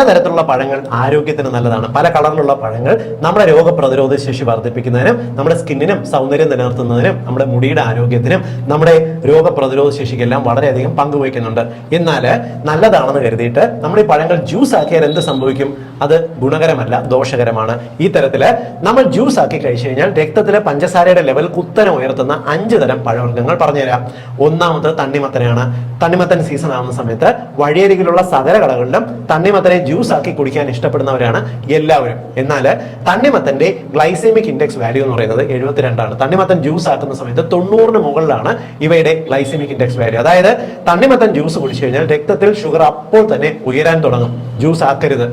പലതരത്തിലുള്ള പഴങ്ങൾ ആരോഗ്യത്തിന് നല്ലതാണ്. പല കളറിലുള്ള പഴങ്ങൾ നമ്മുടെ രോഗപ്രതിരോധ ശേഷി വർദ്ധിപ്പിക്കുന്നതിനും നമ്മുടെ സ്കിന്നിനും സൗന്ദര്യം നിലനിർത്തുന്നതിനും നമ്മുടെ മുടിയുടെ ആരോഗ്യത്തിനും നമ്മുടെ രോഗപ്രതിരോധ ശേഷിക്കെല്ലാം വളരെയധികം പങ്കുവയ്ക്കുന്നുണ്ട്. എന്നാൽ നല്ലതാണെന്ന് കരുതിയിട്ട് നമ്മൾ ഈ പഴങ്ങൾ ജ്യൂസ് ആക്കിയാൽ എന്ത് സംഭവിക്കും? അത് ഗുണകരമല്ല, ദോഷകരമാണ്. ഈ തരത്തില് നമ്മൾ ജ്യൂസ് ആക്കി കഴിച്ചു കഴിഞ്ഞാൽ രക്തത്തിലെ പഞ്ചസാരയുടെ ലെവൽ കുത്തനെ ഉയർത്തുന്ന 5 തരം പഴവർഗ്ഗങ്ങൾ പറഞ്ഞുതരാം. ഒന്നാമത് തണ്ണിമത്തനാണ്. തണ്ണിമത്തൻ സീസൺ ആവുന്ന സമയത്ത് വഴിയരികിലുള്ള സകല കടകളിലും തണ്ണിമത്തനെ ജ്യൂസ് ആക്കി കുടിക്കാൻ ഇഷ്ടപ്പെടുന്നവരാണ് എല്ലാവരും. എന്നാൽ തണ്ണിമത്തന്റെ ഗ്ലൈസെമിക് ഇൻഡെക്സ് വാല്യൂ എന്ന് പറയുന്നത് 72ആണ്. തണ്ണിമത്തൻ ജ്യൂസ് ആക്കുന്ന സമയത്ത് 90ന് മുകളിലാണ് ഇവയുടെ ഗ്ലൈസെമിക് ഇൻഡെക്സ് വാല്യൂ. അതായത് തണ്ണിമത്തൻ ജ്യൂസ് കുടിച്ചു കഴിഞ്ഞാൽ രക്തത്തിൽ ഷുഗർ അപ്പോൾ തന്നെ ഉയരാൻ തുടങ്ങും. ജ്യൂസ് ആക്കരുത്.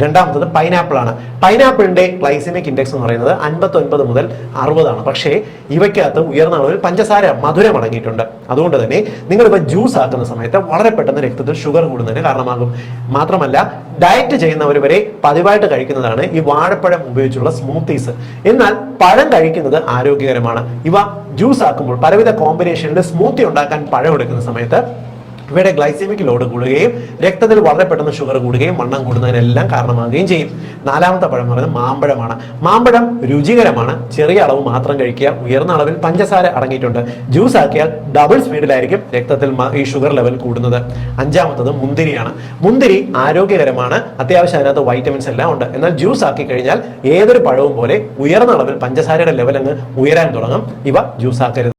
രണ്ടാമത്തത് പൈനാപ്പിൾ ആണ്. പൈനാപ്പിളിന്റെ ഗ്ലൈസെമിക് ഇൻഡെക്സ് എന്ന് പറയുന്നത് 59 മുതൽ 60 ആണ്. പക്ഷേ ഇവയ്ക്കകത്ത് ഉയർന്ന അളവിൽ പഞ്ചസാര, മധുരം അടങ്ങിയിട്ടുണ്ട്. അതുകൊണ്ട് തന്നെ നിങ്ങളിപ്പോൾ ജ്യൂസ് ആക്കുന്ന സമയത്ത് വളരെ പെട്ടെന്ന് രക്തത്തിൽ ഷുഗർ കൂടുന്നതിന് കാരണമാകും. മാത്രമല്ല ഡയറ്റ് ചെയ്യുന്നവർ വരെ പതിവായിട്ട് കഴിക്കുന്നതാണ് ഈ വാഴപ്പഴം ഉപയോഗിച്ചുള്ള സ്മൂത്തീസ്. എന്നാൽ പഴം കഴിക്കുന്നത് ആരോഗ്യകരമാണ്. ഇവ ജ്യൂസ് ആക്കുമ്പോൾ പലവിധ കോമ്പിനേഷനിൽ സ്മൂത്തി ഉണ്ടാക്കാൻ പഴം എടുക്കുന്ന സമയത്ത് ഇവയുടെ ഗ്ലൈസെമിക് ലോഡ് കൂടുകയും രക്തത്തിൽ വളരെ പെട്ടെന്ന് ഷുഗർ കൂടുകയും വണ്ണം കൂടുന്നതിനെല്ലാം കാരണമാകുകയും ചെയ്യും. നാലാമത്തെ പഴം എന്ന് പറയുന്നത് മാമ്പഴമാണ്. മാമ്പഴം രുചികരമാണ്. ചെറിയ അളവ് മാത്രം കഴിക്കുക. ഉയർന്ന അളവിൽ പഞ്ചസാര അടങ്ങിയിട്ടുണ്ട്. ജ്യൂസ് ആക്കിയാൽ ഡബിൾ സ്പീഡിലായിരിക്കും രക്തത്തിൽ ഈ ഷുഗർ ലെവൽ കൂടുന്നത്. അഞ്ചാമത്തത് മുന്തിരിയാണ്. മുന്തിരി ആരോഗ്യകരമാണ്. അത്യാവശ്യം അതിനകത്ത് വൈറ്റമിൻസ് എല്ലാം ഉണ്ട്. എന്നാൽ ജ്യൂസ് ആക്കി കഴിഞ്ഞാൽ ഏതൊരു പഴവും പോലെ ഉയർന്ന അളവിൽ പഞ്ചസാരയുടെ ലെവൽ അങ്ങ് ഉയരാൻ തുടങ്ങും. ഇവ ജ്യൂസ് ആക്കരുത്.